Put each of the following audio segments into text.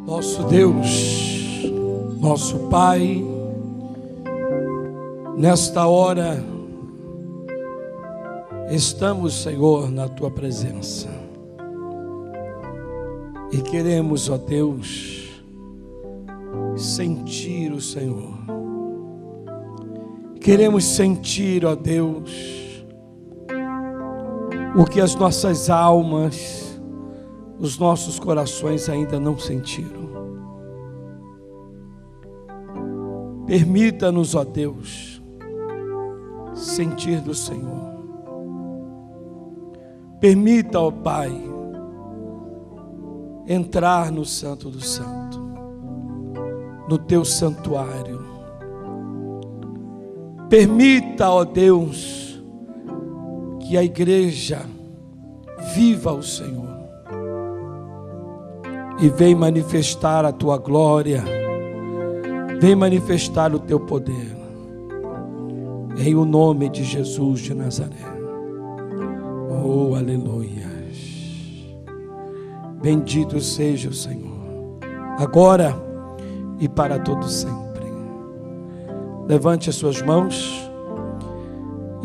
Nosso Deus, nosso Pai, nesta hora estamos, Senhor, na Tua presença e queremos, ó Deus, sentir o Senhor. Queremos sentir, ó Deus, o que as nossas almas, os nossos corações ainda não sentiram. Permita-nos, ó Deus, sentir do Senhor. Permita, ó Pai, entrar no Santo do Santo, no Teu santuário. Permita, ó Deus, que a igreja viva o Senhor e vem manifestar a Tua glória, vem manifestar o Teu poder, em o nome de Jesus de Nazaré. Oh, aleluia. Bendito seja o Senhor, agora e para todo sempre. Levante as suas mãos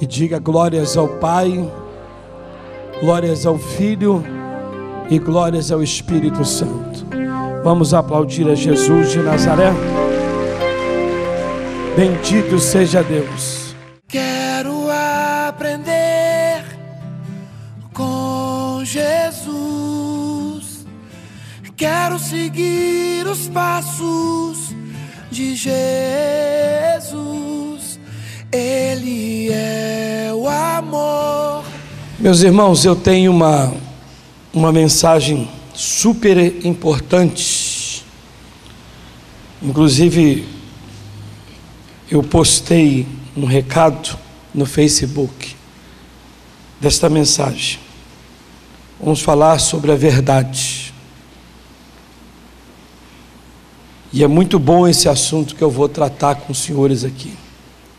e diga glórias ao Pai, glórias ao Filho e glórias ao Espírito Santo. Vamos aplaudir a Jesus de Nazaré. Bendito seja Deus. Quero aprender com Jesus. Quero seguir os passos de Jesus. Ele é o amor. Meus irmãos, eu tenho uma mensagem super importante. Inclusive, eu postei um recado no Facebook desta mensagem. Vamos falar sobre a verdade. E é muito bom esse assunto que eu vou tratar com os senhores aqui.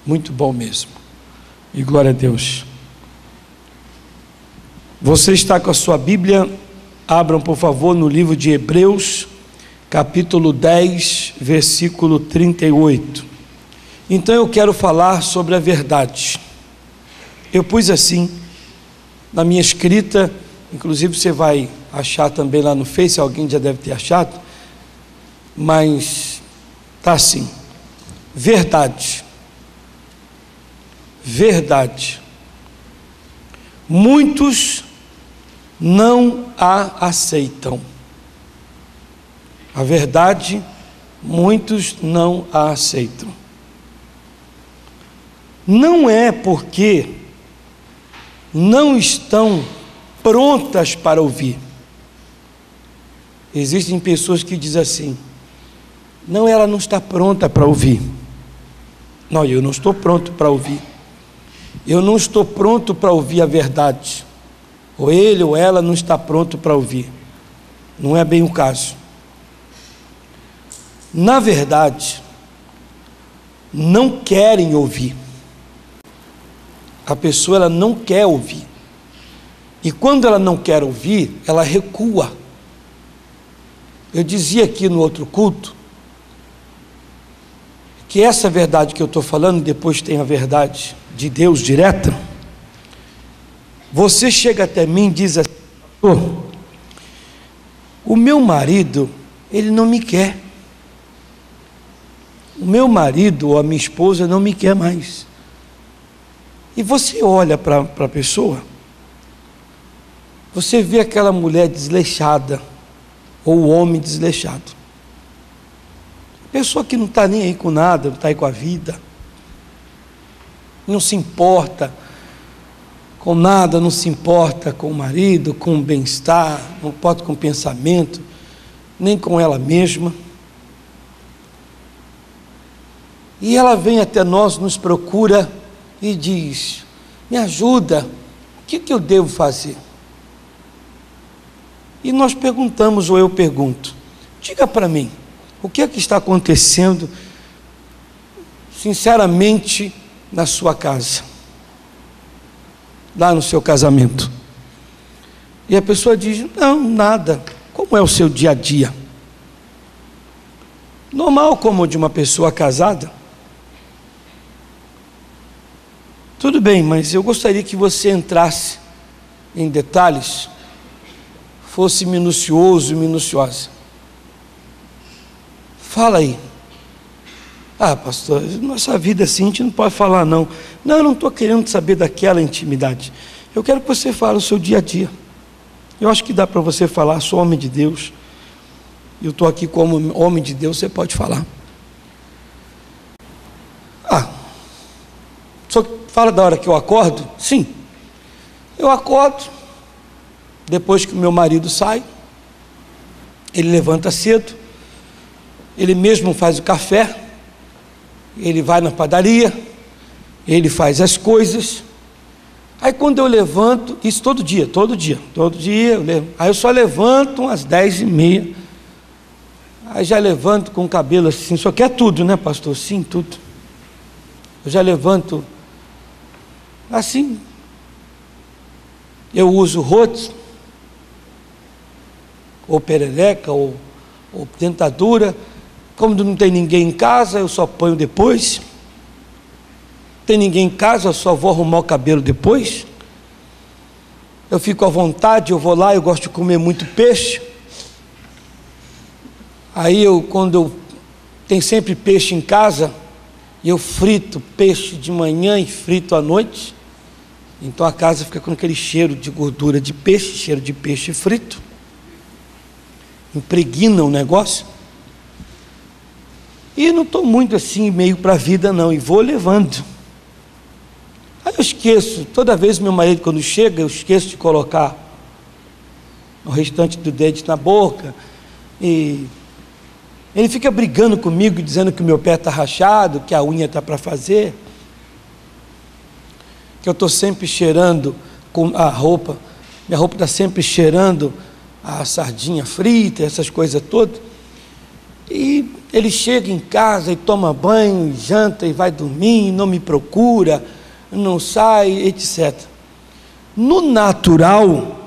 Muito bom mesmo. E glória a Deus. Você está com a sua Bíblia? Abram, por favor, no livro de Hebreus, capítulo 10, versículo 38. Então eu quero falar sobre a verdade. Eu pus assim na minha escrita, inclusive você vai achar também lá no Face, alguém já deve ter achado, mas está assim: verdade. Verdade. Muitos não a aceitam. A verdade, muitos não a aceitam. Não é porque não estão prontas para ouvir. Existem pessoas que dizem assim: não, ela não está pronta para ouvir. Não, eu não estou pronto para ouvir. Eu não estou pronto para ouvir a verdade. Ou ele ou ela não está pronto para ouvir. Não é bem o caso. Na verdade, não querem ouvir. A pessoa, ela não quer ouvir. E quando ela não quer ouvir, ela recua. Eu dizia aqui no outro culto que essa verdade que eu estou falando, depois tem a verdade de Deus direta. Você chega até mim e diz assim: o meu marido, ele não me quer. O meu marido ou a minha esposa não me quer mais. E você olha para a pessoa, você vê aquela mulher desleixada, ou o homem desleixado. Pessoa que não está nem aí com nada, não está aí com a vida, não se importa com nada, não se importa com o marido, com o bem-estar, não importa com o pensamento, nem com ela mesma. E ela vem até nós, nos procura e diz: me ajuda, o que eu devo fazer? E nós perguntamos, ou eu pergunto: diga para mim, o que é que está acontecendo, sinceramente, na sua casa, lá no seu casamento? E a pessoa diz: não, nada. Como é o seu dia a dia? normal como de uma pessoa casada. Tudo bem, mas eu gostaria que você entrasse em detalhes, fosse minucioso e minuciosa. Fala aí. Ah, pastor, nossa vida assim a gente não pode falar não. Não, eu não estou querendo saber daquela intimidade. Eu quero que você fale o seu dia a dia. Eu acho que dá para você falar, sou homem de Deus. Eu estou aqui como homem de Deus, você pode falar. Só fala da hora que eu acordo? Sim. Eu acordo, depois que o meu marido sai, ele levanta cedo, ele mesmo faz o café, ele vai na padaria, ele faz as coisas. Aí quando eu levanto, isso todo dia, aí eu só levanto umas 10h30, aí já levanto com o cabelo assim, só quer tudo, né, pastor? Sim, tudo. Eu já levanto assim, eu uso rotes, ou perereca, ou dentadura. Como não tem ninguém em casa, eu só ponho depois. Tem ninguém em casa, eu só vou arrumar o cabelo depois. Eu fico à vontade, eu vou lá, eu gosto de comer muito peixe. Aí tem sempre peixe em casa, e eu frito peixe de manhã e frito à noite. Então a casa fica com aquele cheiro de gordura de peixe, cheiro de peixe frito. Impregna o negócio. E não estou muito assim, meio para a vida não, e vou levando. Aí eu esqueço, toda vez meu marido quando chega, eu esqueço de colocar o restante do dente na boca, e ele fica brigando comigo, dizendo que o meu pé está rachado, que a unha está para fazer, que eu estou sempre cheirando com a roupa, minha roupa está sempre cheirando a sardinha frita, essas coisas todas. E ele chega em casa e toma banho, e janta e vai dormir, não me procura, não sai, etc. No natural,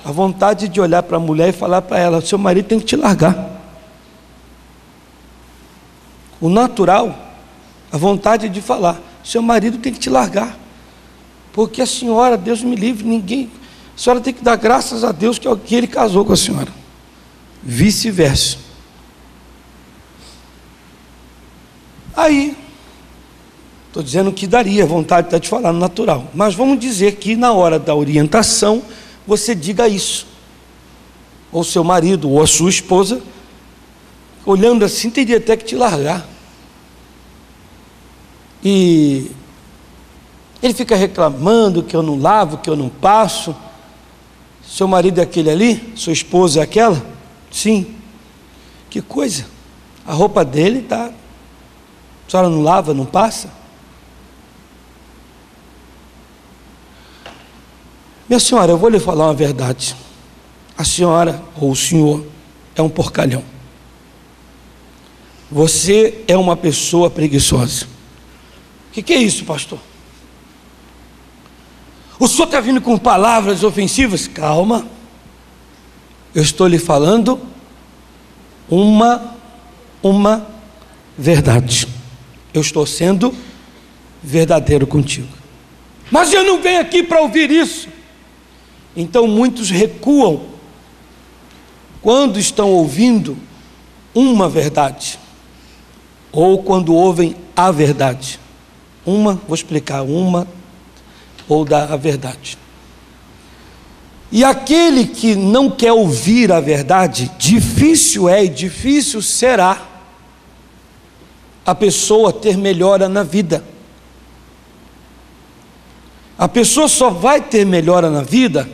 a vontade de olhar para a mulher e falar para ela: seu marido tem que te largar. O natural, a vontade de falar: seu marido tem que te largar, porque a senhora, Deus me livre, a senhora tem que dar graças a Deus que ele casou com a senhora. Vice-versa. Aí, estou dizendo que daria vontade até de falar no natural, mas vamos dizer que na hora da orientação você diga isso, ou seu marido, ou a sua esposa, olhando assim, teria até que te largar. E ele fica reclamando que eu não lavo, que eu não passo. Seu marido é aquele ali? Sua esposa é aquela? Sim. Que coisa, a roupa dele está, a senhora não lava, não passa? Minha senhora, eu vou lhe falar uma verdade. A senhora ou o senhor é um porcalhão. Você é uma pessoa preguiçosa. O que é isso, pastor? O senhor está vindo com palavras ofensivas? Calma. Eu estou lhe falando uma verdade. Eu estou sendo verdadeiro contigo. Mas eu não venho aqui para ouvir isso. Então muitos recuam quando estão ouvindo uma verdade, ou quando ouvem a verdade. Vou explicar, ou a verdade. E aquele que não quer ouvir a verdade, difícil é e difícil será a pessoa ter melhora na vida. A pessoa só vai ter melhora na vida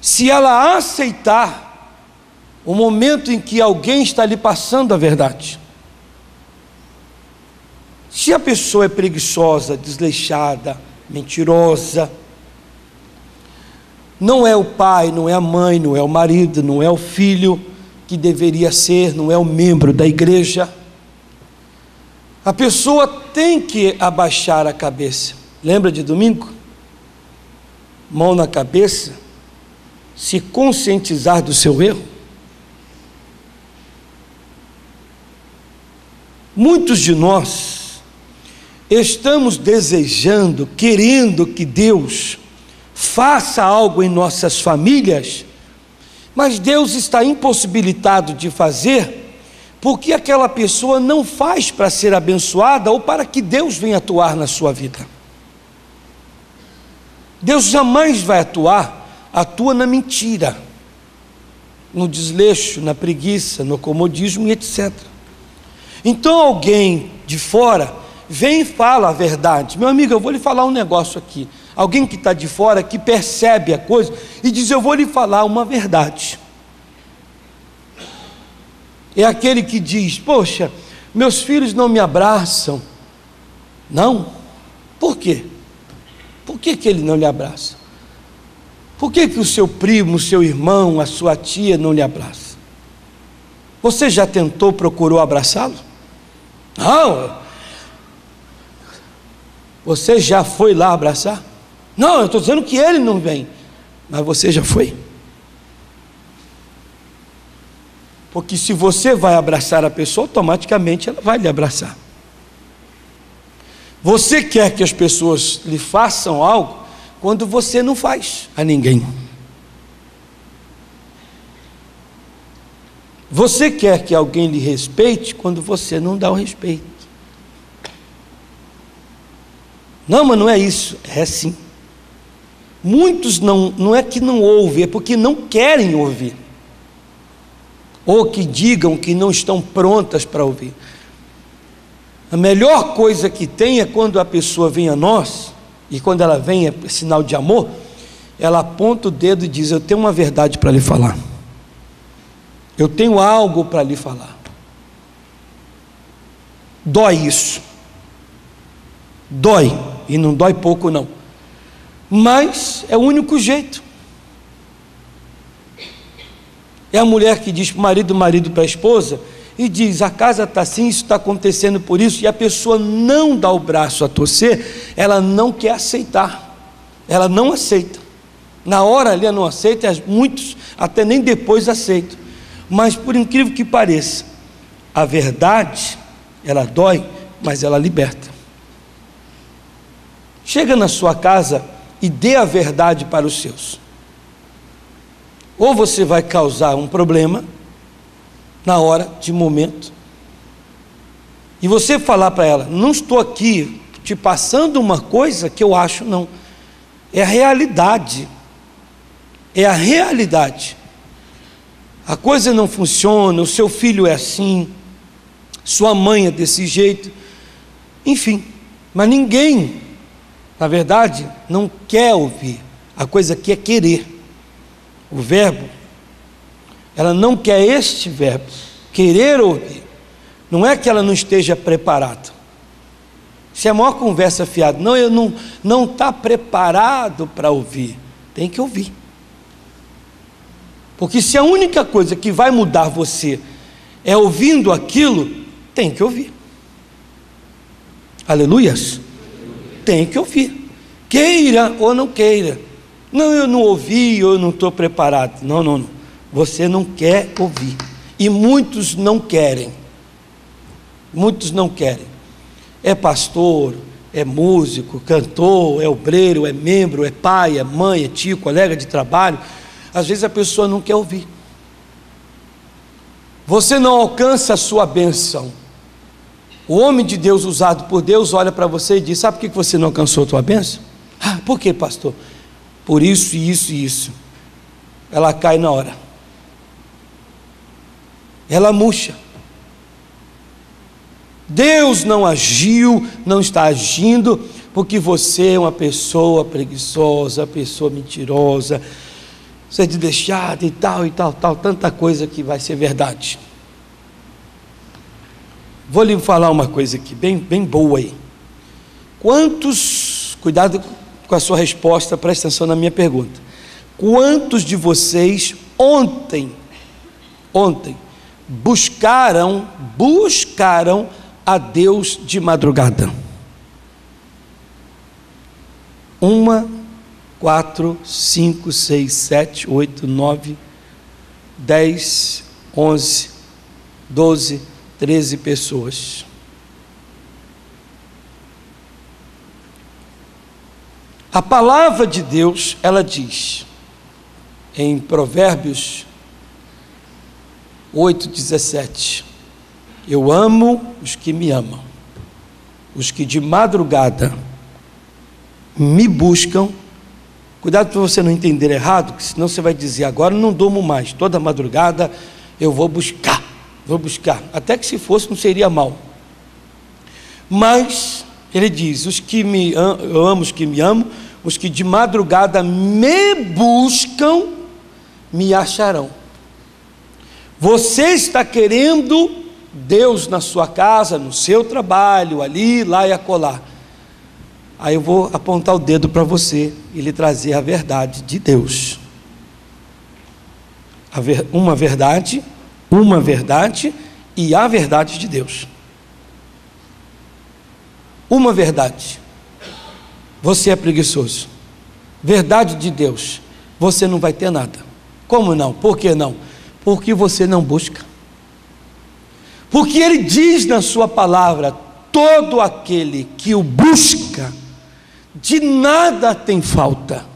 se ela aceitar o momento em que alguém está lhe passando a verdade. Se a pessoa é preguiçosa, desleixada, mentirosa, não é o pai, não é a mãe, não é o marido, não é o filho que deveria ser, não é o membro da igreja, a pessoa tem que abaixar a cabeça. Lembra de domingo? Mão na cabeça, se conscientizar do seu erro. Muitos de nós estamos desejando, querendo que Deus faça algo em nossas famílias, mas Deus está impossibilitado de fazer, porque aquela pessoa não faz para ser abençoada ou para que Deus venha atuar na sua vida. Deus jamais vai atuar, atua na mentira, no desleixo, na preguiça, no comodismo e etc. Então alguém de fora vem e fala a verdade. Meu amigo, eu vou lhe falar um negócio aqui. Alguém que está de fora, que percebe a coisa e diz: eu vou lhe falar uma verdade. É aquele que diz: poxa, meus filhos não me abraçam. Não? Por quê? Por que ele não lhe abraça? Por que o seu primo, o seu irmão, a sua tia não lhe abraça? Você já tentou, procurou abraçá-lo? Não. Você já foi lá abraçar? Não, eu estou dizendo que ele não vem. Mas você já foi? Porque se você vai abraçar a pessoa, automaticamente ela vai lhe abraçar. Você quer que as pessoas lhe façam algo quando você não faz a ninguém. Você quer que alguém lhe respeite quando você não dá o respeito. Não, mas não é isso. É sim. Muitos não é que não ouvem, é porque não querem ouvir. Ou que digam que não estão prontas para ouvir. A melhor coisa que tem é quando a pessoa vem a nós, e quando ela vem é sinal de amor, ela aponta o dedo e diz: eu tenho uma verdade para lhe falar. Eu tenho algo para lhe falar. Dói isso. Dói, e não dói pouco não. Mas é o único jeito. É a mulher que diz para o marido para a esposa, e diz: a casa está assim, isso está acontecendo por isso, e a pessoa não dá o braço a torcer, ela não quer aceitar, ela não aceita, na hora ali ela não aceita, muitos até nem depois aceitam, mas por incrível que pareça, a verdade, ela dói, mas ela liberta. Chega na sua casa e dê a verdade para os seus. Ou você vai causar um problema na hora, de momento, e você falar para ela: não estou aqui te passando uma coisa que eu acho, não, é a realidade, é a realidade, a coisa não funciona, o seu filho é assim, sua mãe é desse jeito, enfim, mas ninguém, na verdade, não quer ouvir, a coisa aqui é querer. O verbo, ela não quer este verbo, querer ouvir. Não é que ela não esteja preparada. Isso é a maior conversa fiada. Não, eu não está preparado para ouvir. Tem que ouvir. Porque se a única coisa que vai mudar você é ouvindo aquilo, tem que ouvir. Aleluias? Tem que ouvir. Queira ou não queira. Não, eu não ouvi, eu não estou preparado. Não. Você não quer ouvir. E muitos não querem. Muitos não querem. É pastor, é músico, cantor, é obreiro, é membro, é pai, é mãe, é tio, colega de trabalho. Às vezes a pessoa não quer ouvir. Você não alcança a sua bênção. O homem de Deus usado por Deus olha para você e diz: sabe por que você não alcançou a tua bênção? Ah, por que, pastor? Por isso, isso e isso. Ela cai na hora. Ela murcha. Deus não agiu, não está agindo, porque você é uma pessoa preguiçosa, pessoa mentirosa, você é de deixada e tal, tanta coisa que vai ser verdade. Vou lhe falar uma coisa aqui, bem boa aí. Quantos, cuidado com a sua resposta, presta atenção na minha pergunta. Quantos de vocês ontem buscaram a Deus de madrugada? 1, 4, 5, 6, 7, 8, 9, 10, 11, 12, 13 pessoas. A palavra de Deus, ela diz, em Provérbios 8:17, eu amo os que me amam, os que de madrugada me buscam. Cuidado para você não entender errado, que senão você vai dizer, agora eu não durmo mais, toda madrugada eu vou buscar, até que se fosse não seria mal. Mas ele diz, eu amo os que me amam, os que de madrugada me buscam, me acharão. Você está querendo Deus na sua casa, no seu trabalho, ali, lá e acolá. Aí eu vou apontar o dedo para você e lhe trazer a verdade de Deus. Uma verdade e a verdade de Deus. Uma verdade, você é preguiçoso. Verdade de Deus, você não vai ter nada. Como não? Por que não? Porque você não busca. Porque Ele diz na sua palavra, todo aquele que o busca, de nada tem falta.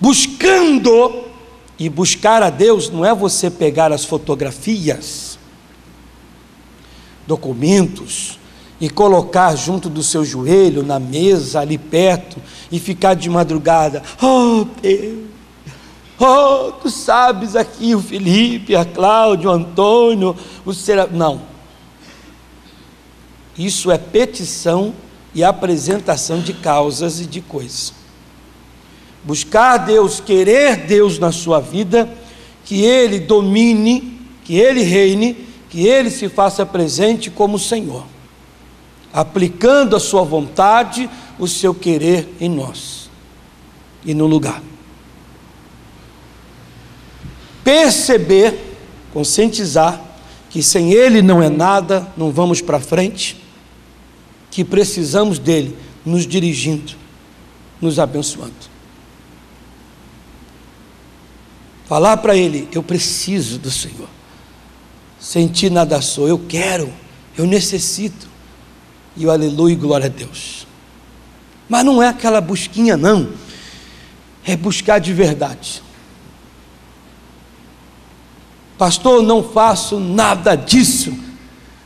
Buscando, e buscar a Deus não é você pegar as fotografias, documentos, e colocar junto do seu joelho, na mesa, ali perto, e ficar de madrugada, oh Deus, oh, tu sabes aqui o Felipe, a Cláudia, o Antônio, não, isso é petição e apresentação de causas e de coisas. Buscar Deus, querer Deus na sua vida, que Ele domine, que Ele reine, que Ele se faça presente como Senhor, aplicando a sua vontade, o seu querer em nós e no lugar. Perceber, conscientizar que sem Ele não é nada, não vamos para frente, que precisamos dEle nos dirigindo, nos abençoando. Falar para Ele, eu preciso do Senhor, sem Ti nada sou, eu quero, eu necessito, e o aleluia e glória a Deus. Mas não é aquela busquinha não, é buscar de verdade. Pastor, não faço nada disso,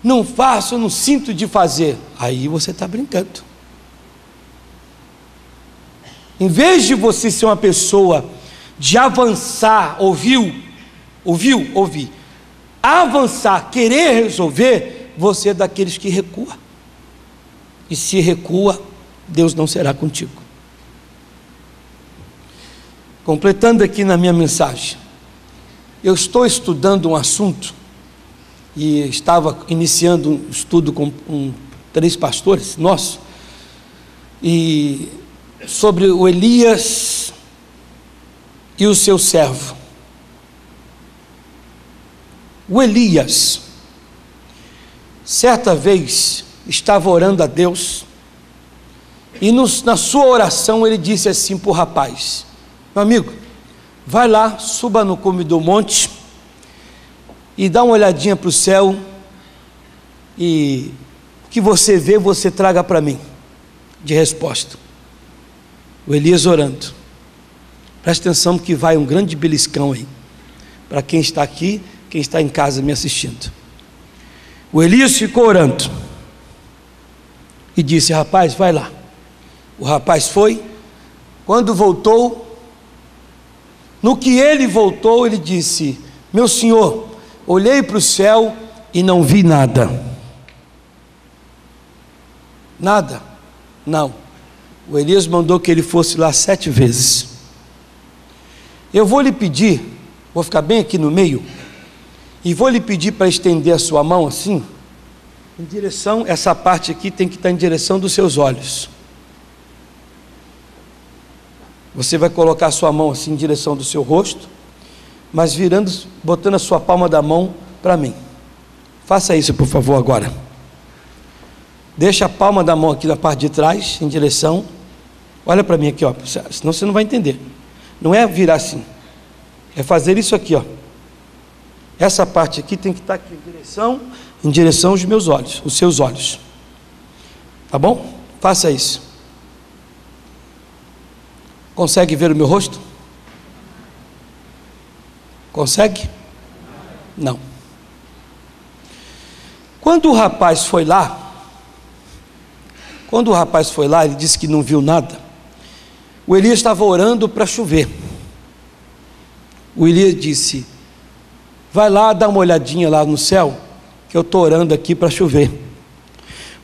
não faço, não sinto de fazer. Aí você está brincando. Em vez de você ser uma pessoa de avançar, ouvir, avançar, querer resolver, você é daqueles que recua. E se recua, Deus não será contigo. Completando aqui na minha mensagem, eu estou estudando um assunto, e estava iniciando um estudo com 3 pastores nossos, e sobre o Elias e o seu servo. O Elias, certa vez, estava orando a Deus, e na sua oração ele disse assim para o rapaz, meu amigo, vai lá, suba no cume do monte, e dá uma olhadinha para o céu, e o que você vê, você traga para mim, de resposta. O Elias orando, presta atenção que vai um grande beliscão aí, para quem está aqui, quem está em casa me assistindo. O Elias ficou orando, e disse, rapaz, vai lá. O rapaz foi, quando voltou, no que ele voltou, ele disse, meu senhor, olhei para o céu e não vi nada. Nada? Não. O Elias mandou que ele fosse lá 7 vezes. Eu vou lhe pedir, vou ficar bem aqui no meio, e vou lhe pedir para estender a sua mão assim, em direção, essa parte aqui tem que estar em direção dos seus olhos. Você vai colocar a sua mão assim em direção do seu rosto, mas virando, botando a sua palma da mão para mim. Faça isso, por favor, agora. Deixa a palma da mão aqui na parte de trás, em direção. Olha para mim aqui, ó, senão você não vai entender. Não é virar assim, é fazer isso aqui, ó. Essa parte aqui tem que estar aqui em direção aos meus olhos, os seus olhos. Tá bom? Faça isso. Consegue ver o meu rosto? Consegue? Não. Quando o rapaz foi lá, ele disse que não viu nada. O Elias estava orando para chover. O Elias disse: vai lá dar uma olhadinha lá no céu, que eu estou orando aqui para chover.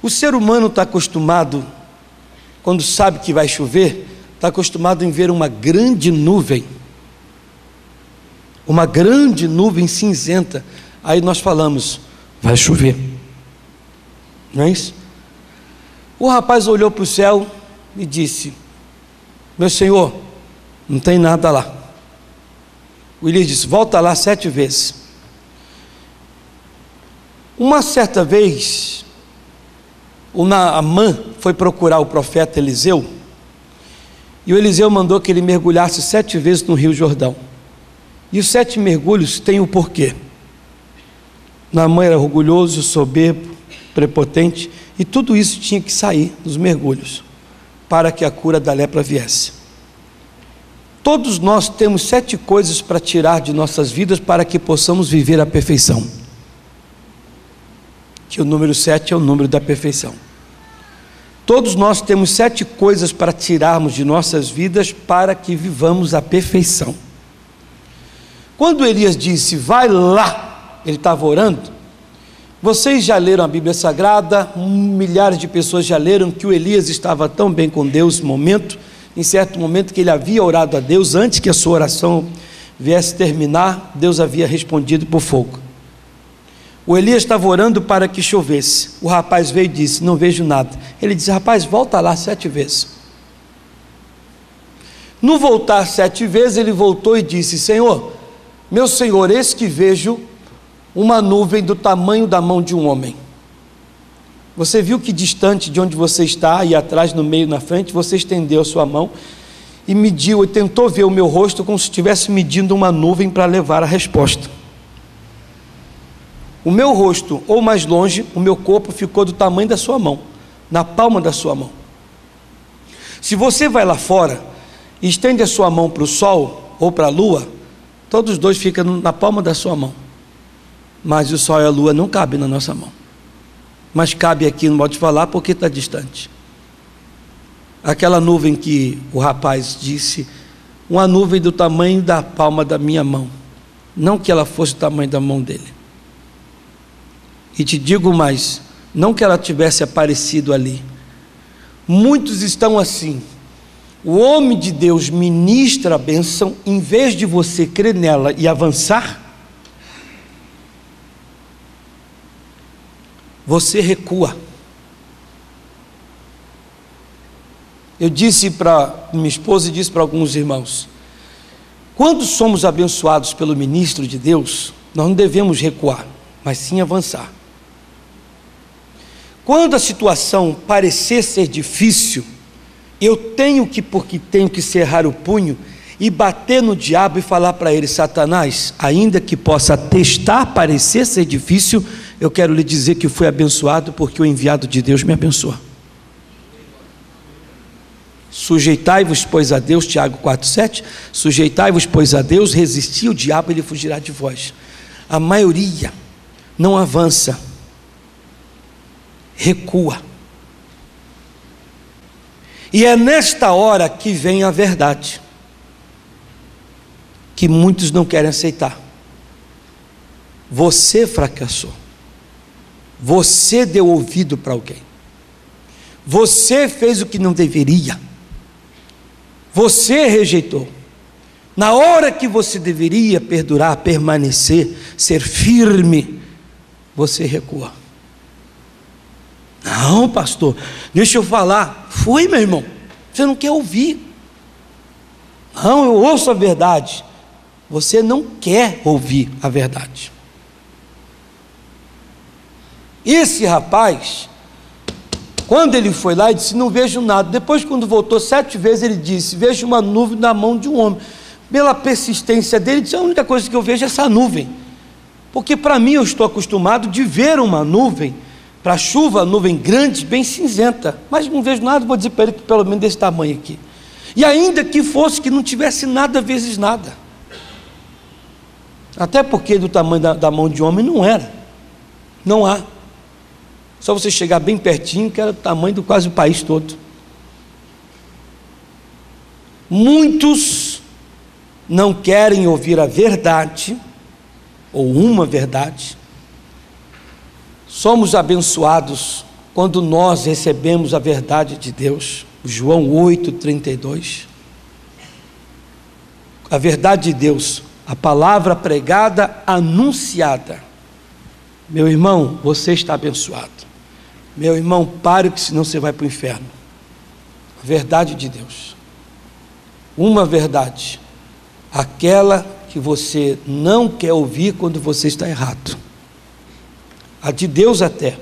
O ser humano está acostumado, quando sabe que vai chover, está acostumado em ver uma grande nuvem cinzenta. Aí nós falamos: vai chover, não é isso? O rapaz olhou para o céu e disse: meu senhor, não tem nada lá. O Elias disse: volta lá 7 vezes. Uma certa vez, o Naamã foi procurar o profeta Eliseu, e o Eliseu mandou que ele mergulhasse 7 vezes no rio Jordão. E os 7 mergulhos têm o porquê. Naamã era orgulhoso, soberbo, prepotente, e tudo isso tinha que sair dos mergulhos, para que a cura da lepra viesse. Todos nós temos 7 coisas para tirar de nossas vidas, para que possamos viver a perfeição. Que o número 7 é o número da perfeição. Todos nós temos 7 coisas para tirarmos de nossas vidas, para que vivamos a perfeição. Quando Elias disse: vai lá, ele estava orando. Vocês já leram a Bíblia Sagrada, milhares de pessoas já leram que o Elias estava tão bem com Deus em certo momento que ele havia orado a Deus, antes que a sua oração viesse terminar, Deus havia respondido por fogo. O Elias estava orando para que chovesse. O rapaz veio e disse: não vejo nada. Ele disse: rapaz, volta lá 7 vezes. No voltar 7 vezes, ele voltou e disse: Senhor, meu Senhor, eis que vejo uma nuvem do tamanho da mão de um homem. Você viu que distante de onde você está, e atrás, no meio, na frente, você estendeu a sua mão e mediu, e tentou ver o meu rosto como se estivesse medindo uma nuvem para levar a resposta. O meu rosto, ou mais longe, o meu corpo ficou do tamanho da sua mão, na palma da sua mão. Se você vai lá fora e estende a sua mão para o sol ou para a lua, todos os dois ficam na palma da sua mão. Mas o sol e a lua não cabem na nossa mão. Mas cabe aqui no modo de falar, porque está distante. Aquela nuvem que o rapaz disse, uma nuvem do tamanho da palma da minha mão, não que ela fosse o tamanho da mão dele. E te digo mais, não que ela tivesse aparecido ali. Muitos estão assim. O homem de Deus ministra a bênção, em vez de você crer nela e avançar, você recua. Eu disse para minha esposa e disse para alguns irmãos: quando somos abençoados pelo ministro de Deus, nós não devemos recuar, mas sim avançar. Quando a situação parecer ser difícil, eu porque tenho que cerrar o punho e bater no diabo e falar para ele: Satanás, ainda que possa parecer ser difícil, eu quero lhe dizer que fui abençoado, porque o enviado de Deus me abençoa. Sujeitai-vos, pois, a Deus, Tiago 4,7, sujeitai-vos, pois, a Deus, resisti o diabo, ele fugirá de vós. A maioria não avança, recua. E é nesta hora que vem a verdade, que muitos não querem aceitar. Você fracassou. Você deu ouvido para alguém. Você fez o que não deveria. Você rejeitou. Na hora que você deveria perdurar, permanecer, ser firme, você recua. Não, pastor, deixa eu falar. Foi, meu irmão, você não quer ouvir. Não, eu ouço a verdade. Você não quer ouvir a verdade. Esse rapaz, quando ele foi lá, ele disse: não vejo nada. Depois, quando voltou 7 vezes, ele disse: vejo uma nuvem na mão de um homem. Pela persistência dele, ele disse: a única coisa que eu vejo é essa nuvem, porque para mim eu estou acostumado de ver uma nuvem, para chuva, nuvem grande, bem cinzenta, mas não vejo nada. Vou dizer para ele que pelo menos desse tamanho aqui. E ainda que fosse que não tivesse nada vezes nada, até porque do tamanho da mão de homem não era, não há, só você chegar bem pertinho que era do tamanho do quase o país todo. Muitos não querem ouvir a verdade, ou uma verdade. Somos abençoados quando nós recebemos a verdade de Deus. João 8:32. A verdade de Deus, a palavra pregada, anunciada. Meu irmão, você está abençoado. Meu irmão, pare, que senão você vai para o inferno. A verdade de Deus, uma verdade, aquela que você não quer ouvir quando você está errado. A de Deus até.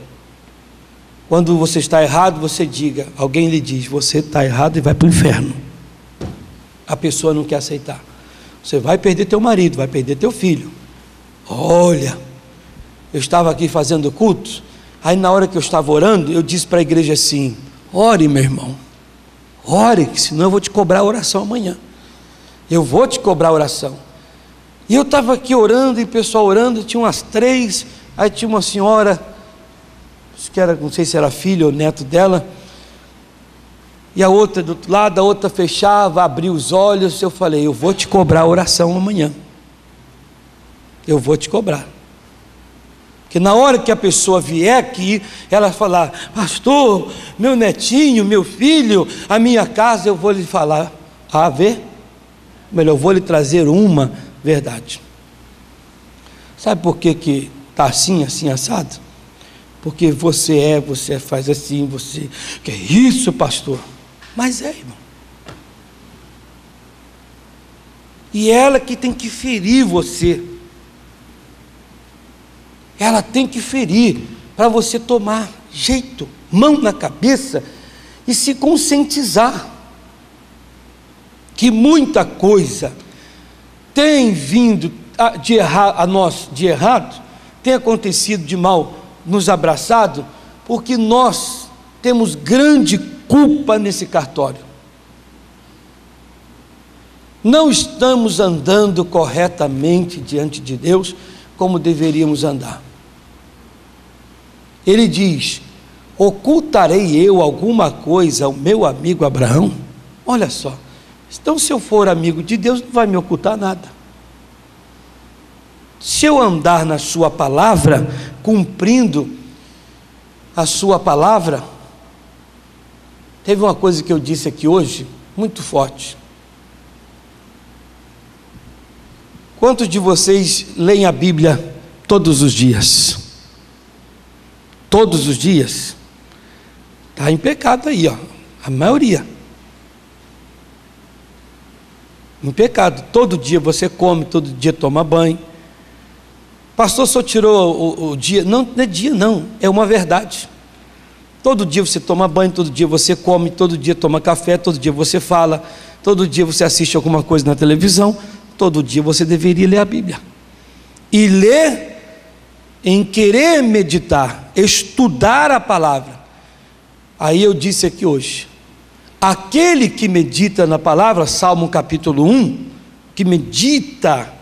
Quando você está errado, você diga, alguém lhe diz, você está errado e vai para o inferno. A pessoa não quer aceitar. Você vai perder teu marido, vai perder teu filho. Olha, eu estava aqui fazendo culto, aí na hora que eu estava orando, eu disse para a igreja assim, ore meu irmão, ore, que senão eu vou te cobrar a oração amanhã. Eu vou te cobrar a oração. E eu estava aqui orando, e o pessoal orando, tinha umas 3, aí tinha uma senhora, que era, não sei se era filho ou neto dela, e a outra do outro lado, a outra fechava, abria os olhos. Eu falei, eu vou te cobrar a oração amanhã, eu vou te cobrar, porque na hora que a pessoa vier aqui, ela falar, pastor, meu netinho, meu filho, a minha casa, eu vou lhe falar, melhor, eu vou lhe trazer uma verdade. Sabe por que está assim assado? Porque você faz assim, você, que é isso, pastor? Mas é, irmão. E ela que tem que ferir você. Ela tem que ferir, para você tomar jeito, mão na cabeça, e se conscientizar, que muita coisa tem vindo de errado, tem acontecido de mal, nos abraçado, porque nós temos grande culpa nesse cartório. Não estamos andando corretamente diante de Deus como deveríamos andar. Ele diz, ocultarei eu alguma coisa ao meu amigo Abraão? Olha só, então se eu for amigo de Deus, não vai me ocultar nada. Se eu andar na sua palavra, cumprindo a sua palavra, teve uma coisa que eu disse aqui hoje, muito forte. Quantos de vocês leem a Bíblia todos os dias? Todos os dias? Está em pecado aí, ó, a maioria. Em pecado, todo dia você come, todo dia toma banho. Pastor, só tirou o dia? Não, não é dia não, é uma verdade. Todo dia você toma banho, todo dia você come, todo dia toma café, todo dia você fala, todo dia você assiste alguma coisa na televisão, todo dia você deveria ler a Bíblia. E ler em querer meditar, estudar a palavra. Aí eu disse aqui hoje, aquele que medita na palavra, Salmo capítulo 1, que medita,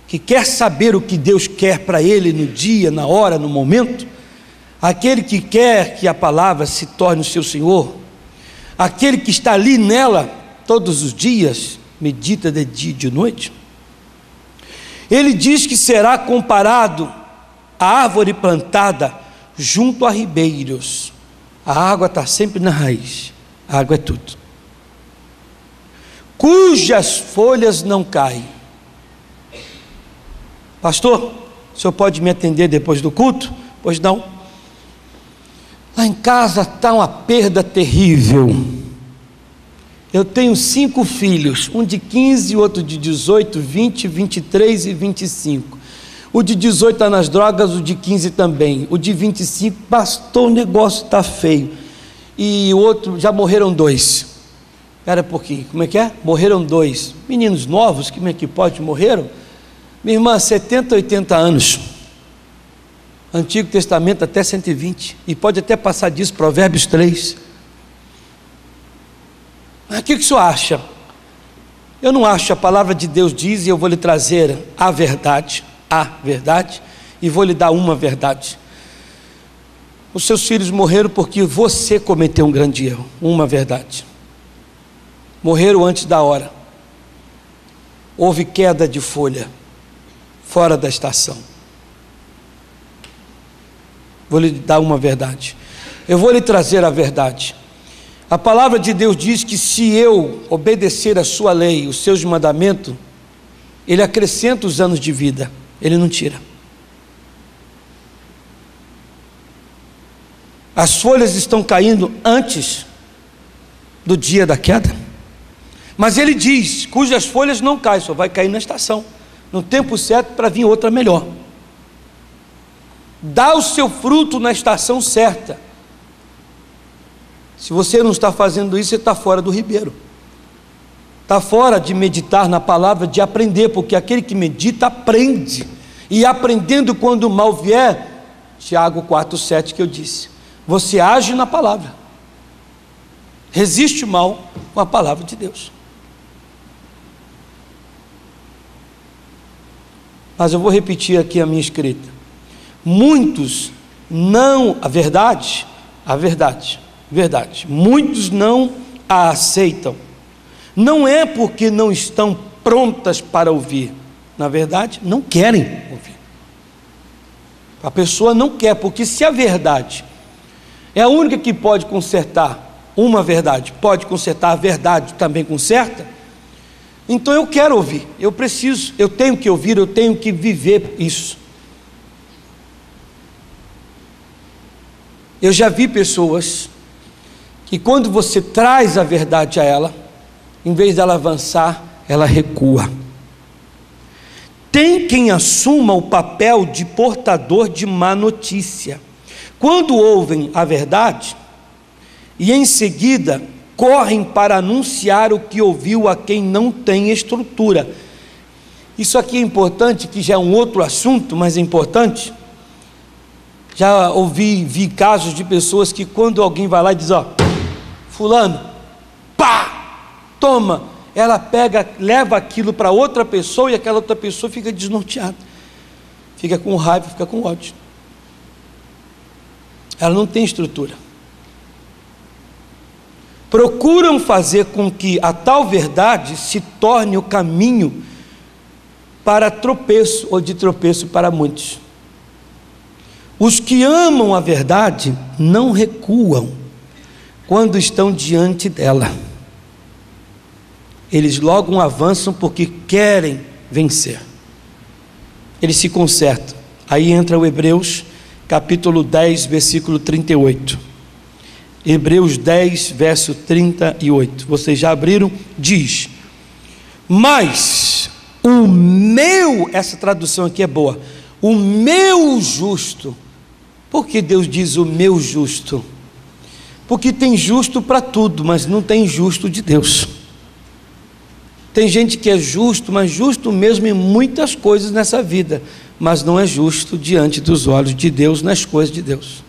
que quer saber o que Deus quer para ele no dia, na hora, no momento, aquele que quer que a palavra se torne o seu Senhor, aquele que está ali nela todos os dias, medita de dia e de noite, ele diz que será comparado à árvore plantada junto a ribeiros. A água está sempre na raiz, a água é tudo, cujas folhas não caem. Pastor, o senhor pode me atender depois do culto? Pois não. Lá em casa está uma perda terrível. Eu tenho 5 filhos, um de 15, outro de 18, 20, 23 e 25. O de 18 está nas drogas, o de 15 também. O de 25, pastor, o negócio está feio. E o outro, já morreram 2. Espera um pouquinho, como é que é? Morreram 2. Meninos novos, como é que pode? Morreram? Minha irmã, 70, 80 anos, Antigo Testamento até 120, e pode até passar disso, Provérbios 3, Mas o que o senhor acha? Eu não acho, a palavra de Deus diz, e eu vou lhe trazer a verdade, e vou lhe dar uma verdade. Os seus filhos morreram porque você cometeu um grande erro, uma verdade. Morreram antes da hora. Houve queda de folha, fora da estação. Vou lhe dar uma verdade. Eu vou lhe trazer a verdade. A palavra de Deus diz que se eu obedecer a sua lei, os seus mandamentos, Ele acrescenta os anos de vida, Ele não tira. As folhas estão caindo antes do dia da queda, mas Ele diz, cujas folhas não caem, só vai cair na estação, no tempo certo para vir outra melhor. Dá o seu fruto na estação certa. Se você não está fazendo isso, você está fora do ribeiro, está fora de meditar na palavra, de aprender, porque aquele que medita aprende, e aprendendo quando o mal vier, Tiago 4,7 que eu disse, você age na palavra, resiste o mal com a palavra de Deus. Mas eu vou repetir aqui a minha escrita, muitos não, verdade, muitos não a aceitam, não é porque não estão prontas para ouvir, na verdade, não querem ouvir. A pessoa não quer, porque se a verdade é a única que pode consertar, uma verdade pode consertar, a verdade também conserta, então eu quero ouvir, eu preciso, eu tenho que ouvir, eu tenho que viver isso. Eu já vi pessoas que quando você traz a verdade a ela, em vez dela avançar, ela recua. Tem quem assuma o papel de portador de má notícia. Quando ouvem a verdade, e em seguida correm para anunciar o que ouviu a quem não tem estrutura. Isso aqui é importante, que já é um outro assunto, mas é importante. Já vi casos de pessoas que quando alguém vai lá e diz, ó, fulano, pá, toma, ela pega, leva aquilo para outra pessoa e aquela outra pessoa fica desnorteada, fica com raiva, fica com ódio. Ela não tem estrutura. Procuram fazer com que a tal verdade se torne o caminho para tropeço, ou de tropeço para muitos. Os que amam a verdade não recuam quando estão diante dela. Eles logo avançam porque querem vencer. Eles se consertam. Aí entra o Hebreus, capítulo 10, versículo 38. Hebreus 10, verso 38. Vocês já abriram? Diz: mas o meu, essa tradução aqui é boa, o meu justo. Por que Deus diz o meu justo? Porque tem justo para tudo, mas não tem justo de Deus. Tem gente que é justo, mas justo mesmo em muitas coisas nessa vida, mas não é justo diante dos olhos de Deus, nas coisas de Deus.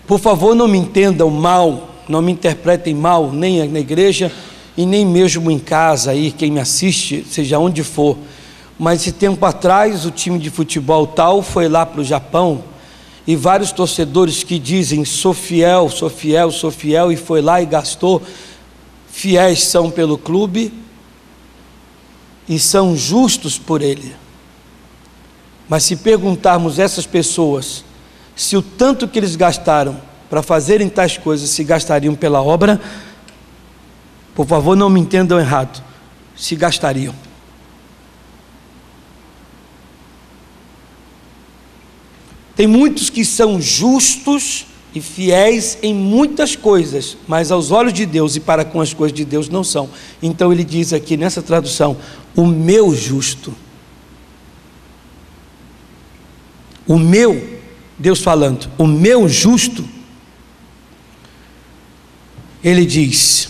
Por favor, não me entendam mal, não me interpretem mal, nem na igreja e nem mesmo em casa aí, quem me assiste, seja onde for. Mas esse tempo atrás, o time de futebol tal foi lá para o Japão, e vários torcedores que dizem, sou fiel, sou fiel, sou fiel, e foi lá e gastou. Fiéis são pelo clube e são justos por ele. Mas se perguntarmos a essas pessoas se o tanto que eles gastaram para fazerem tais coisas se gastariam pela obra, por favor, não me entendam errado, se gastariam. Tem muitos que são justos e fiéis em muitas coisas, mas aos olhos de Deus e para com as coisas de Deus não são. Então ele diz aqui nessa tradução, o meu justo. O meu, Deus falando, o meu justo, ele diz,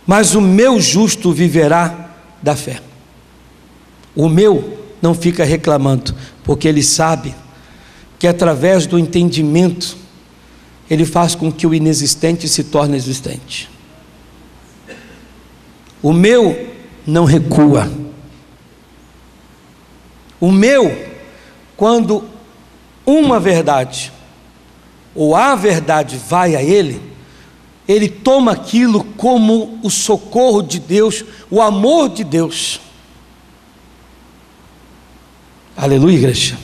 mas o meu justo viverá da fé. O meu não fica reclamando, porque ele sabe que que através do entendimento, ele faz com que o inexistente se torne existente. O meu não recua. O meu, quando uma verdade, ou a verdade vai a ele, ele toma aquilo como o socorro de Deus, o amor de Deus. Aleluia, igreja.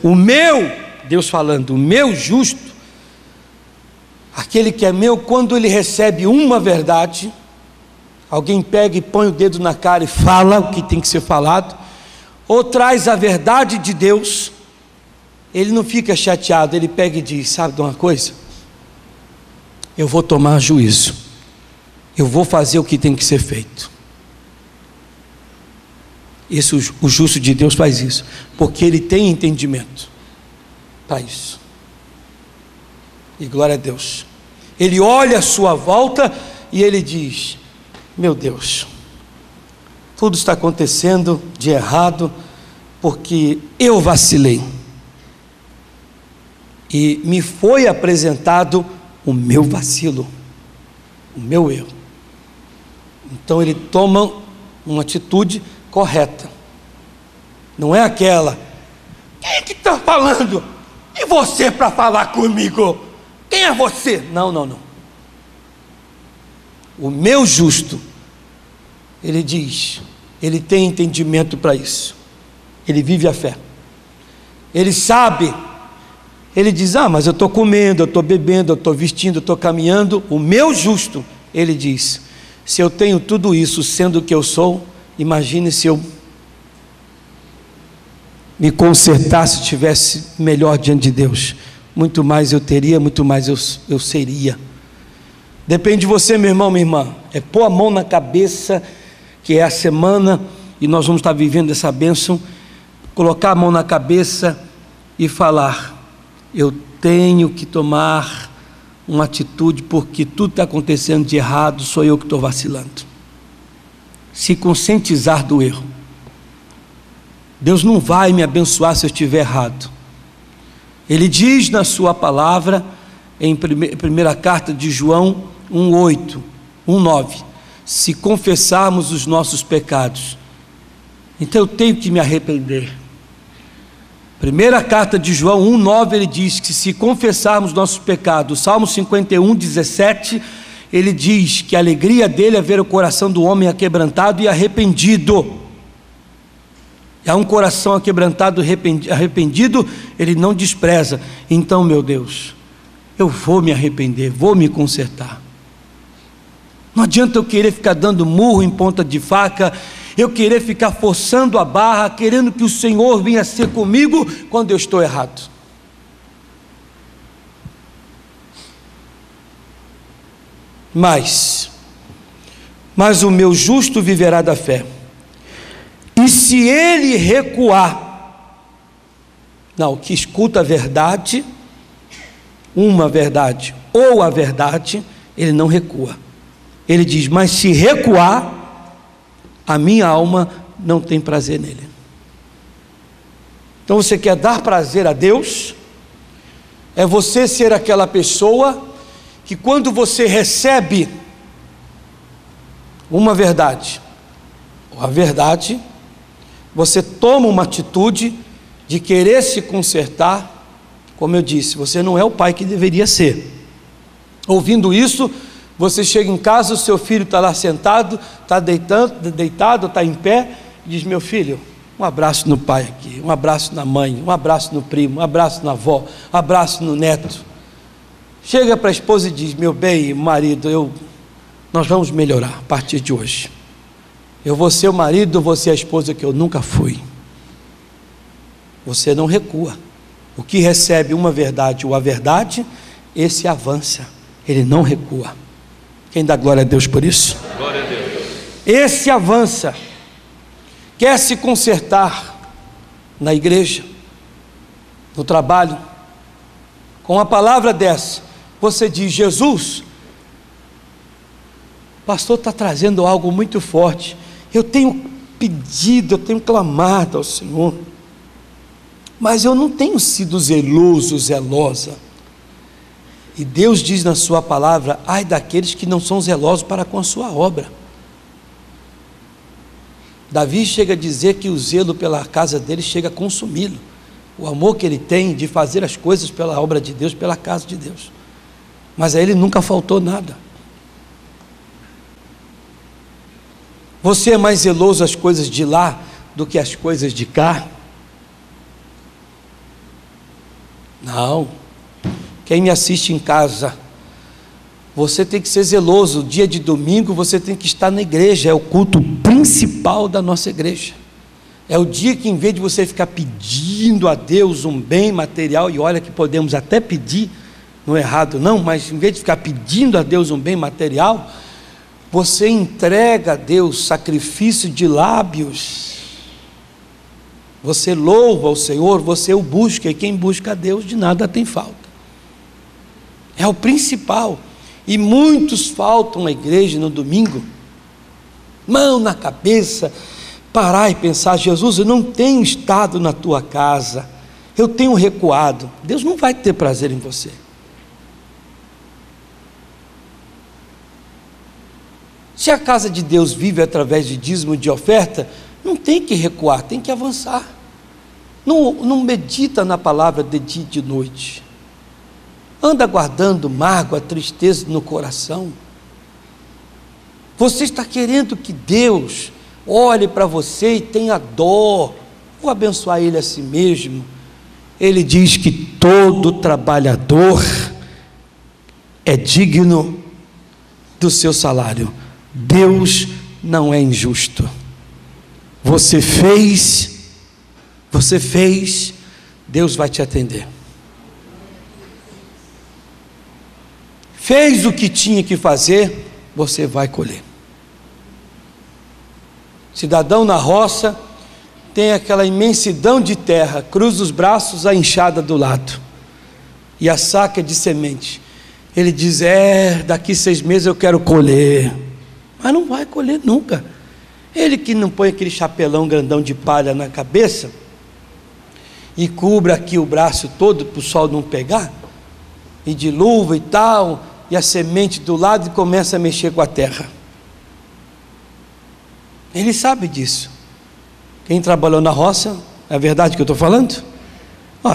O meu, Deus falando, o meu justo, aquele que é meu, quando ele recebe uma verdade, alguém pega e põe o dedo na cara e fala o que tem que ser falado, ou traz a verdade de Deus, ele não fica chateado, ele pega e diz: sabe de uma coisa? Eu vou tomar juízo, eu vou fazer o que tem que ser feito. Isso, o justo de Deus faz isso, porque ele tem entendimento para isso. E glória a Deus. Ele olha à sua volta e ele diz: meu Deus, tudo está acontecendo de errado porque eu vacilei e me foi apresentado o meu vacilo, o meu erro. Então ele toma uma atitude correta. Não é aquela: quem é que está falando? E você para falar comigo? Quem é você? Não, não, não. O meu justo, ele diz, ele tem entendimento para isso, ele vive a fé, ele sabe, ele diz: ah, mas eu estou comendo, eu estou bebendo, eu estou vestindo, eu estou caminhando. O meu justo, ele diz: se eu tenho tudo isso sendo o que eu sou, imagine se eu me consertasse, estivesse melhor diante de Deus, muito mais eu teria, muito mais eu seria. Depende de você, meu irmão, minha irmã, é pôr a mão na cabeça, que é a semana, e nós vamos estar vivendo essa bênção, colocar a mão na cabeça e falar: eu tenho que tomar uma atitude, porque tudo está acontecendo de errado, sou eu que estou vacilando. Se conscientizar do erro. Deus não vai me abençoar se eu estiver errado. Ele diz na sua palavra, em primeira carta de João 1:8, 1:9, se confessarmos os nossos pecados, então eu tenho que me arrepender. Primeira carta de João 1:9, ele diz que se confessarmos nossos pecados. Salmo 51:17, ele diz que a alegria dele é ver o coração do homem aquebrantado e arrependido. E há um coração aquebrantado e arrependido, ele não despreza. Então, meu Deus, eu vou me arrepender, vou me consertar. Não adianta eu querer ficar dando murro em ponta de faca, eu querer ficar forçando a barra, querendo que o Senhor venha ser comigo quando eu estou errado. Mas o meu justo viverá da fé. E se ele recuar, não, que escuta a verdade, uma verdade ou a verdade, ele não recua. Ele diz: mas se recuar, a minha alma não tem prazer nele. Então você quer dar prazer a Deus? É você ser aquela pessoa que quando você recebe uma verdade, ou a verdade, você toma uma atitude de querer se consertar. Como eu disse, você não é o pai que deveria ser. Ouvindo isso, você chega em casa, o seu filho está lá sentado, está deitado, está em pé, e diz: meu filho, um abraço no pai aqui, um abraço na mãe, um abraço no primo, um abraço na avó, um abraço no neto. Chega para a esposa e diz: meu bem, marido, nós vamos melhorar a partir de hoje. Eu vou ser o marido, vou ser a esposa que eu nunca fui. Você não recua. O que recebe uma verdade ou a verdade, esse avança, ele não recua. Quem dá glória a Deus por isso? Glória a Deus. Esse avança, quer se consertar na igreja, no trabalho, com a palavra dessa, você diz: Jesus, o pastor está trazendo algo muito forte, eu tenho pedido, eu tenho clamado ao Senhor, mas eu não tenho sido zeloso, zelosa. E Deus diz na sua palavra: ai daqueles que não são zelosos para com a sua obra. Davi chega a dizer que o zelo pela casa dele chega a consumi-lo, o amor que ele tem de fazer as coisas pela obra de Deus, pela casa de Deus. Mas a ele nunca faltou nada. Você é mais zeloso às coisas de lá do que às coisas de cá? Não. Quem me assiste em casa, você tem que ser zeloso. Dia de domingo você tem que estar na igreja, é o culto principal da nossa igreja. É o dia que, em vez de você ficar pedindo a Deus um bem material, e olha que podemos até pedir, não é errado não, mas em vez de ficar pedindo a Deus um bem material, você entrega a Deus sacrifício de lábios, você louva o Senhor, você o busca, e quem busca a Deus de nada tem falta. É o principal. E muitos faltam à igreja no domingo, mão na cabeça, parar e pensar: Jesus, eu não tenho estado na tua casa, eu tenho recuado. Deus não vai ter prazer em você. Se a casa de Deus vive através de dízimo e de oferta, não tem que recuar, tem que avançar. Não medita na palavra de dia e de noite. Anda guardando mágoa, tristeza no coração. Você está querendo que Deus olhe para você e tenha dó. Vou abençoar ele a si mesmo. Ele diz que todo trabalhador é digno do seu salário. Deus não é injusto. Você fez, Deus vai te atender. Fez o que tinha que fazer, você vai colher. Cidadão na roça tem aquela imensidão de terra, cruza os braços, a enxada do lado, e a saca de semente. Ele diz: daqui 6 meses eu quero colher, mas não vai colher nunca. Ele que não põe aquele chapelão grandão de palha na cabeça e cubra aqui o braço todo para o sol não pegar, e de luva e tal, e a semente do lado, e começa a mexer com a terra. Ele sabe disso. Quem trabalhou na roça, é verdade que eu estou falando?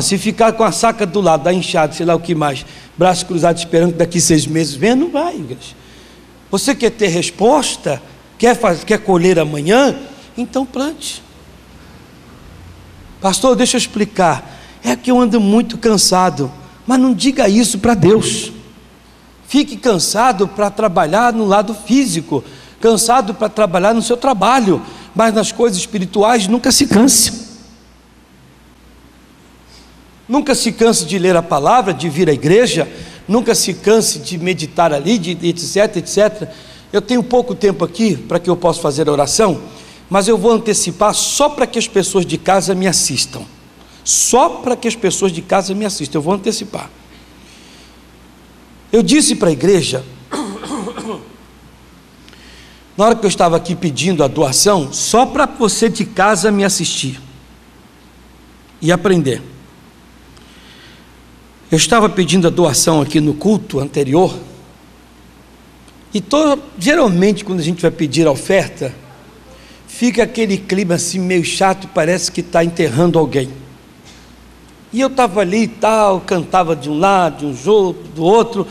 Se ficar com a saca do lado, da enxada, sei lá o que mais, braço cruzado esperando que daqui 6 meses venha, não vai, igreja. Você quer ter resposta? Quer colher amanhã? Então plante. Pastor, deixa eu explicar. É que eu ando muito cansado. Mas não diga isso para Deus. Fique cansado para trabalhar no lado físico, cansado para trabalhar no seu trabalho, mas nas coisas espirituais nunca se canse. Nunca se canse de ler a palavra, de vir à igreja, nunca se canse de meditar ali, de etc, etc. Eu tenho pouco tempo aqui para que eu possa fazer a oração, mas eu vou antecipar só para que as pessoas de casa me assistam. Só para que as pessoas de casa me assistam, eu vou antecipar. Eu disse para a igreja, na hora que eu estava aqui pedindo a doação, só para você de casa me assistir e aprender. Eu estava pedindo a doação aqui no culto anterior, e geralmente quando a gente vai pedir a oferta, fica aquele clima assim meio chato, parece que está enterrando alguém. E eu estava ali e tal, cantava de um lado, de um jogo, do outro,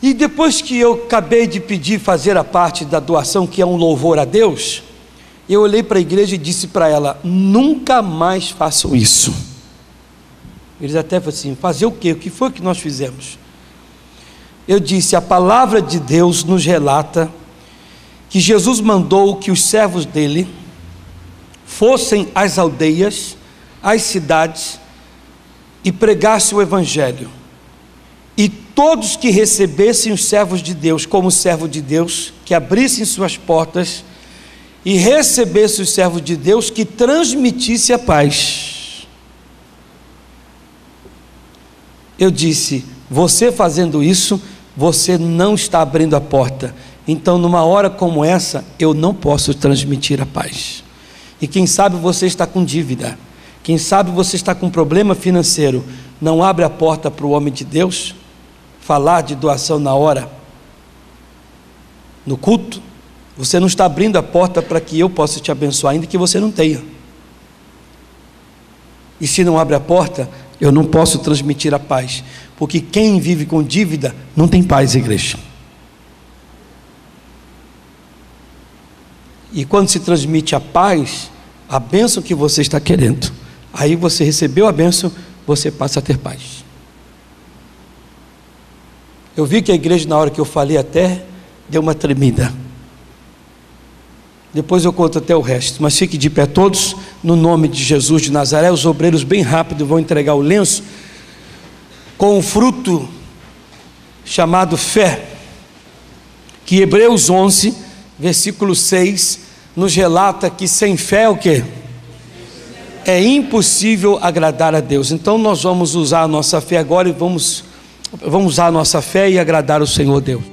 e depois que eu acabei de pedir fazer a parte da doação, que é um louvor a Deus, eu olhei para a igreja e disse para ela: nunca mais façam isso. Eles até falaram assim: fazer o quê? O que foi que nós fizemos? Eu disse: a palavra de Deus nos relata que Jesus mandou que os servos dele fossem às aldeias, às cidades, e pregassem o evangelho, e todos que recebessem os servos de Deus como servo de Deus, que abrissem suas portas e recebessem os servos de Deus, que transmitissem a paz. Eu disse: você fazendo isso, você não está abrindo a porta. Então, numa hora como essa, eu não posso transmitir a paz. E quem sabe você está com dívida. Quem sabe você está com um problema financeiro, não abre a porta para o homem de Deus falar de doação na hora, no culto. Você não está abrindo a porta para que eu possa te abençoar, ainda que você não tenha. E se não abre a porta, eu não posso transmitir a paz, porque quem vive com dívida não tem paz, igreja. E quando se transmite a paz, a bênção que você está querendo, aí você recebeu a bênção, você passa a ter paz. Eu vi que a igreja, na hora que eu falei até, deu uma tremida. Depois eu conto até o resto, mas fique de pé todos, no nome de Jesus de Nazaré. Os obreiros bem rápido vão entregar o lenço, com um fruto chamado fé, que Hebreus 11, versículo 6, nos relata que sem fé é o quê? É impossível agradar a Deus. Então nós vamos usar a nossa fé agora e vamos usar a nossa fé e agradar o Senhor Deus.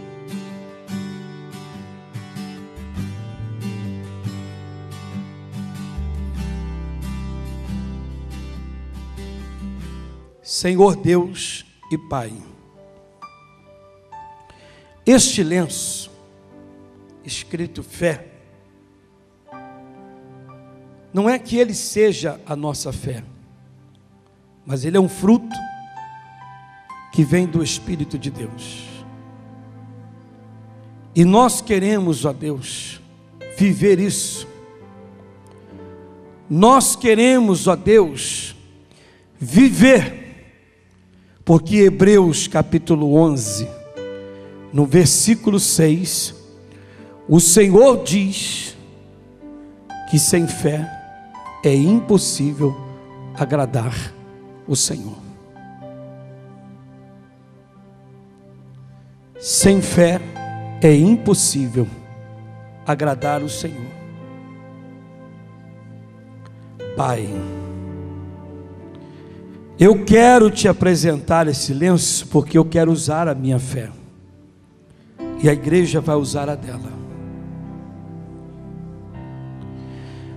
Senhor Deus e Pai, este lenço escrito fé, não é que ele seja a nossa fé, mas ele é um fruto que vem do Espírito de Deus. E nós queremos, ó Deus, viver isso. Nós queremos, ó Deus, viver, porque Hebreus capítulo 11, no versículo 6, o Senhor diz que sem fé é impossível agradar o Senhor. Sem fé é impossível agradar o Senhor. Pai, eu quero te apresentar esse lenço porque eu quero usar a minha fé, e a igreja vai usar a dela.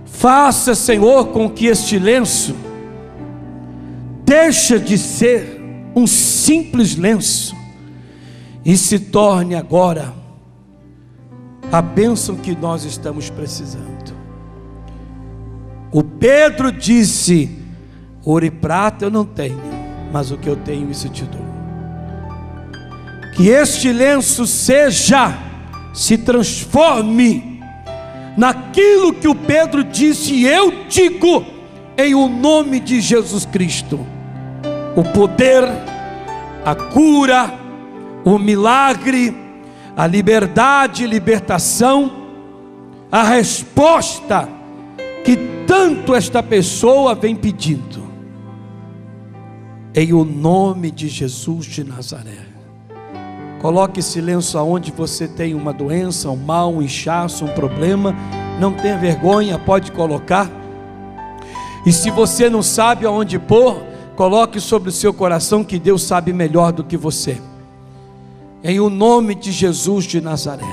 Faça, Senhor, com que este lenço deixe de ser um simples lenço e se torne agora a bênção que nós estamos precisando. O Pedro disse: ouro e prata eu não tenho, mas o que eu tenho isso te dou. Que este lenço se transforme naquilo que o Pedro disse, e eu digo em o nome de Jesus Cristo: o poder, a cura, o milagre, a liberdade, libertação, a resposta que tanto esta pessoa vem pedindo, em o nome de Jesus de Nazaré. Coloque esse lenço aonde você tem uma doença, um mal, um inchaço, um problema. Não tenha vergonha, pode colocar. E se você não sabe aonde pôr, coloque sobre o seu coração, que Deus sabe melhor do que você. Em o nome de Jesus de Nazaré.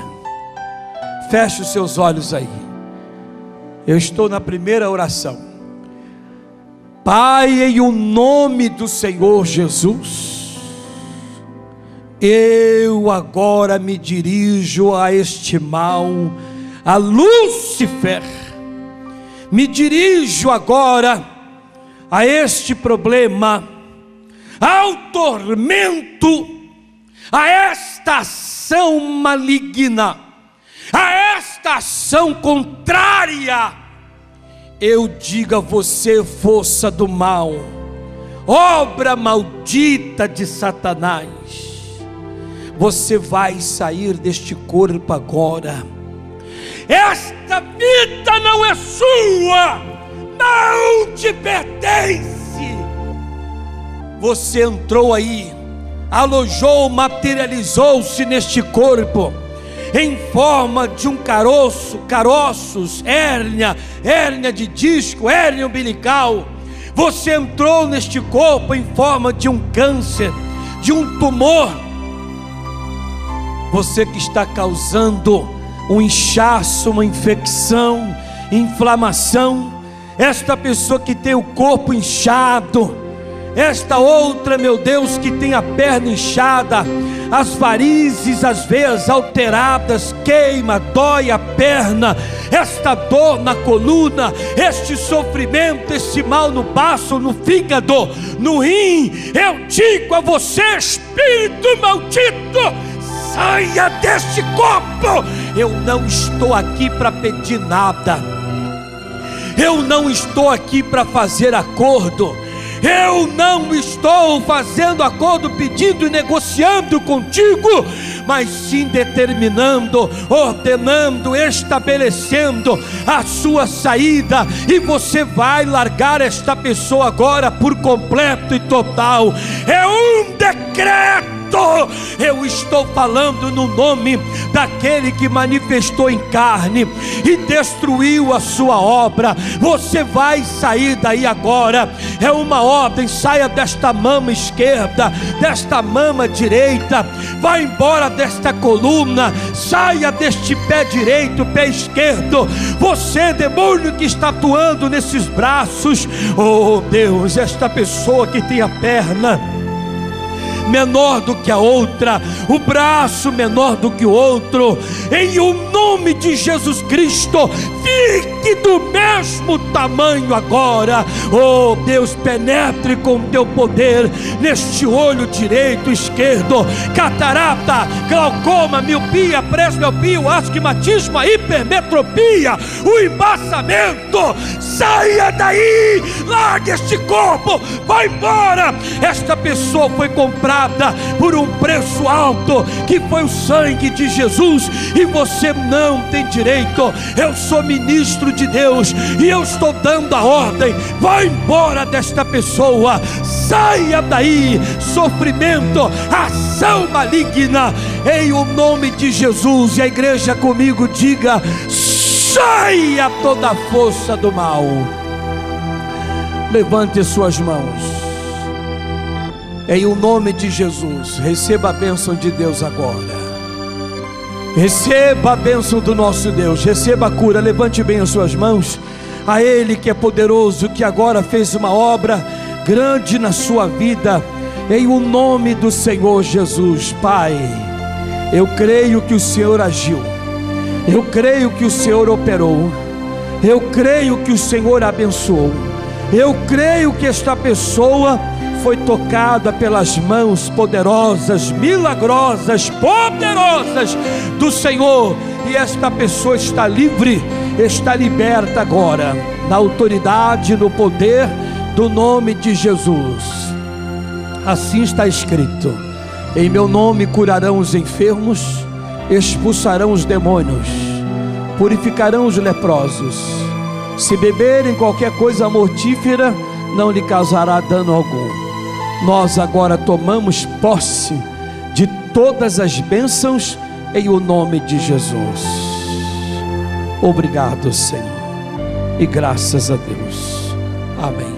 Feche os seus olhos aí. Eu estou na primeira oração. Pai, em o nome do Senhor Jesus, eu agora me dirijo a este mal, a Lúcifer. Me dirijo agora a este problema, ao tormento, a esta ação maligna, a esta ação contrária. Eu digo a você, força do mal, obra maldita de Satanás, você vai sair deste corpo agora. Esta vida não é sua, não te pertence. Você entrou aí, alojou, materializou-se neste corpo em forma de um caroço, caroços, hérnia de disco, hérnia umbilical. Você entrou neste corpo em forma de um câncer, de um tumor. Você que está causando um inchaço, uma infecção, inflamação, esta pessoa que tem o corpo inchado, esta outra, meu Deus, que tem a perna inchada, as varizes, as veias alteradas, queima, dói a perna, esta dor na coluna, este sofrimento, esse mal no baço, no fígado, no rim, eu digo a você, espírito maldito, saia deste corpo. Eu não estou aqui para pedir nada, eu não estou aqui para fazer acordo, eu não estou fazendo acordo, pedindo e negociando contigo, mas sim determinando, ordenando, estabelecendo a sua saída. E você vai largar esta pessoa agora por completo e total. É um decreto. Eu estou falando no nome daquele que manifestou em carne e destruiu a sua obra. Você vai sair daí agora. É uma ordem: saia desta mama esquerda, desta mama direita, vai embora desta coluna, saia deste pé direito, pé esquerdo. Você, demônio que está atuando nesses braços, oh Deus, esta pessoa que tem a perna menor do que a outra, o braço menor do que o outro, em o nome de Jesus Cristo, fique do mesmo tamanho agora. Oh Deus, penetre com teu poder neste olho direito, esquerdo, catarata, glaucoma, miopia, presbiopia, o astigmatismo, a hipermetropia, o embaçamento. Saia daí, largue este corpo, vai embora. Esta pessoa foi comprada por um preço alto, que foi o sangue de Jesus, e você não tem direito. Eu sou ministro de Deus e eu estou dando a ordem: vai embora desta pessoa, saia daí. Sofrimento, ação maligna, em o nome de Jesus. E a igreja comigo diga: saia toda a força do mal. Levante suas mãos. Em o nome de Jesus, receba a bênção de Deus agora. Receba a bênção do nosso Deus, receba a cura. Levante bem as suas mãos a Ele que é poderoso, que agora fez uma obra grande na sua vida. Em o nome do Senhor Jesus. Pai, eu creio que o Senhor agiu, eu creio que o Senhor operou, eu creio que o Senhor abençoou, eu creio que esta pessoa foi tocada pelas mãos poderosas, milagrosas, poderosas do Senhor, e esta pessoa está livre, está liberta agora, na autoridade, no poder do nome de Jesus. Assim está escrito: em meu nome curarão os enfermos, expulsarão os demônios, purificarão os leprosos. Se beberem qualquer coisa mortífera, não lhe causará dano algum. Nós agora tomamos posse de todas as bênçãos em o nome de Jesus. Obrigado, Senhor, e graças a Deus. Amém.